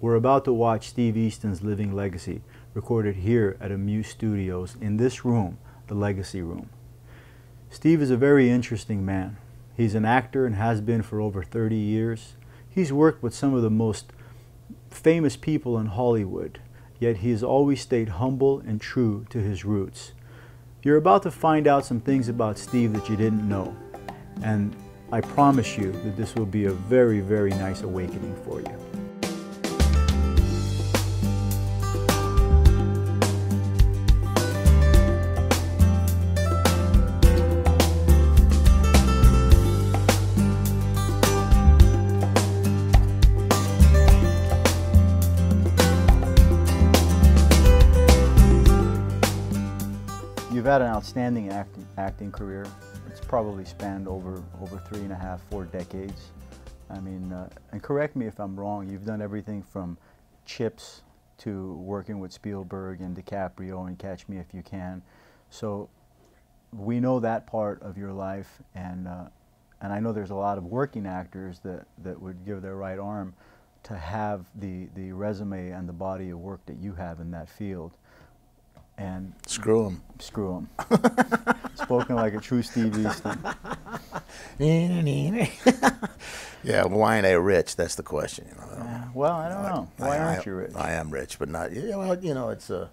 We're about to watch Steve Easton's Living Legacy, recorded here at Amuse Studios in this room, the Legacy Room. Steve is a very interesting man. He's an actor and has been for over 30 years. He's worked with some of the most famous people in Hollywood, yet he has always stayed humble and true to his roots. You're about to find out some things about Steve that you didn't know, and I promise you that this will be a very, very nice awakening for you. You've had an outstanding acting career. It's probably spanned over 3.5, 4 decades. I mean, and correct me if I'm wrong, you've done everything from Chips to working with Spielberg and DiCaprio and Catch Me If You Can. So we know that part of your life, and I know there's a lot of working actors that would give their right arm to have the resume and the body of work that you have in that field. And screw them. Screw them. Spoken like a true Steve Easton. Yeah, why ain't I rich? That's the question. You know. Well, I don't know. Why aren't you rich? I am rich, but not. Yeah, well, you know, it's a.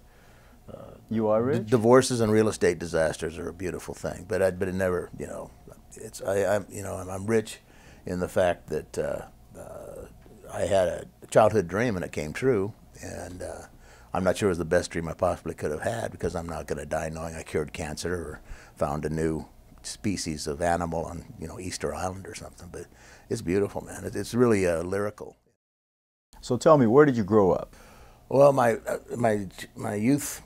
You are rich. Divorces and real estate disasters are a beautiful thing, but it never. You know, it's I'm rich in the fact that I had a childhood dream and it came true, and. I'm not sure it was the best dream I possibly could have had, because I'm not going to die knowing I cured cancer or found a new species of animal on, you know, Easter Island or something. But it's beautiful, man. It's really lyrical. So tell me, where did you grow up? Well, my youth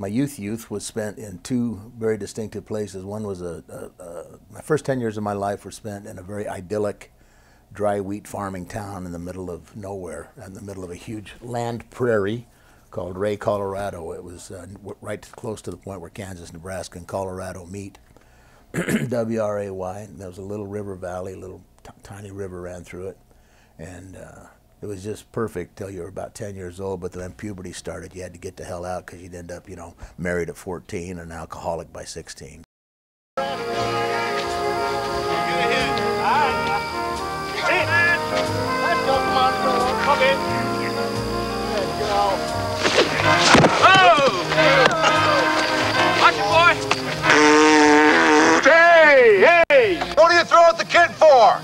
was spent in two very distinctive places. One was my first 10 years of my life were spent in a very idyllic dry wheat farming town in the middle of nowhere, in the middle of a huge land prairie called Ray, Colorado. It was right close to the point where Kansas, Nebraska, and Colorado meet. W-R-A-Y. And there was a little river valley, a little tiny river ran through it, and it was just perfect till you were about 10 years old. But then puberty started. You had to get the hell out, because you'd end up, you know, married at 14 and an alcoholic by 16. Hey! What are you throwing the kid for?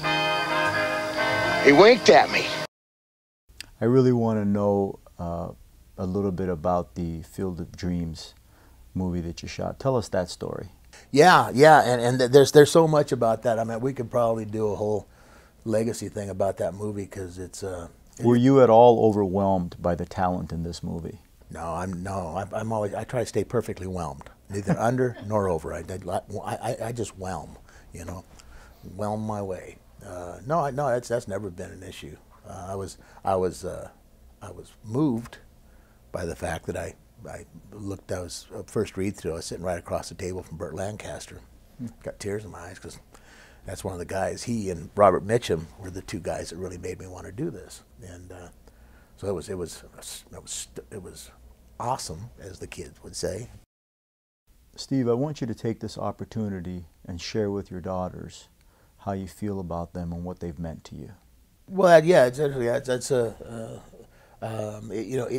He winked at me. I really want to know a little bit about the Field of Dreams movie that you shot. Tell us that story. Yeah, and there's so much about that. I mean, we could probably do a whole legacy thing about that movie, because it's. Were you at all overwhelmed by the talent in this movie? No, I'm always. I try to stay perfectly whelmed, neither under nor over. I just whelm, you know, whelm my way. No, that's never been an issue. I was moved by the fact that I was first read through. I was sitting right across the table from Burt Lancaster. Got tears in my eyes, because that's one of the guys. He and Robert Mitchum were the two guys that really made me want to do this, and so it was awesome, as the kids would say. Steve, I want you to take this opportunity and share with your daughters how you feel about them and what they've meant to you. Well, yeah, you know,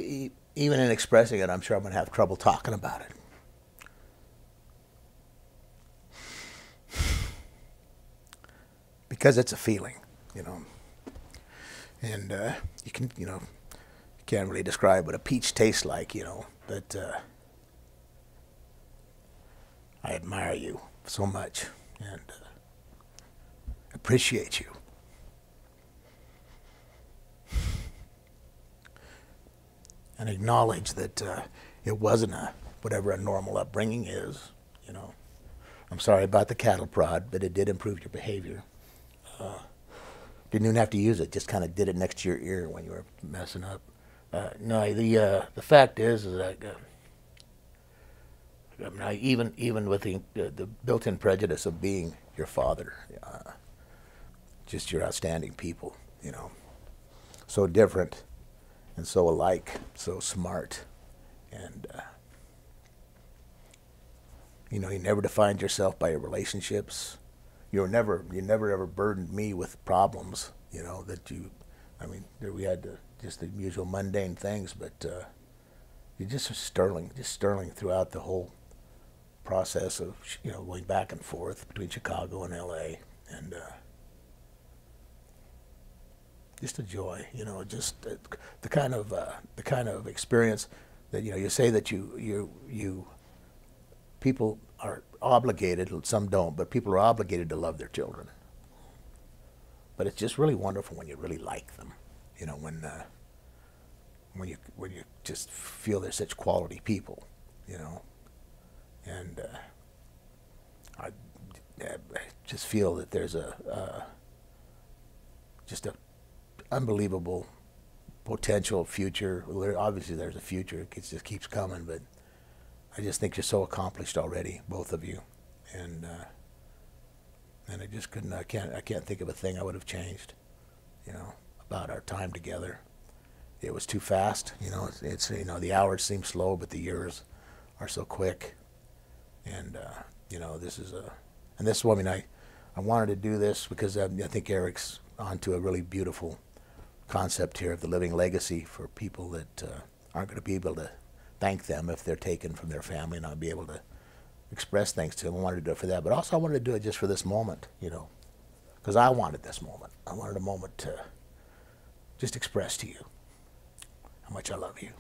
even in expressing it, I'm sure I'm going to have trouble talking about it. Because it's a feeling, you know, and you can, you know, you can't really describe what a peach tastes like, you know, but I admire you so much and appreciate you. And acknowledge that it wasn't whatever a normal upbringing is, you know. I'm sorry about the cattle prod, but it did improve your behavior. Didn't even have to use it; just kind of did it next to your ear when you were messing up. No, the fact is that I mean, even with the built-in prejudice of being your father, just you're outstanding people, you know, so different, and so alike, so smart, and you know, you never defined yourself by your relationships. You never ever burdened me with problems. You know that you, I mean, we had just the usual mundane things, but you're just sterling throughout the whole process of, you know, going back and forth between Chicago and L.A. and just a joy. You know, just the kind of experience that, you know, you say that you people are obligated, some don't, but people are obligated to love their children. But it's just really wonderful when you really like them, you know, when you just feel they're such quality people, you know, and I just feel that there's just a unbelievable potential future. Obviously, there's a future; it just keeps coming, but I just think you're so accomplished already, both of you, and I just couldn't. I can't think of a thing I would have changed, you know, about our time together. It was too fast, you know. It's you know, the hours seem slow, but the years are so quick, and you know, this is I mean, I wanted to do this because I think Eric's onto a really beautiful concept here of the living legacy for people that aren't going to be able to thank them if they're taken from their family and not be able to express thanks to them. I wanted to do it for that, but also I wanted to do it just for this moment, you know, because I wanted this moment. I wanted a moment to just express to you how much I love you.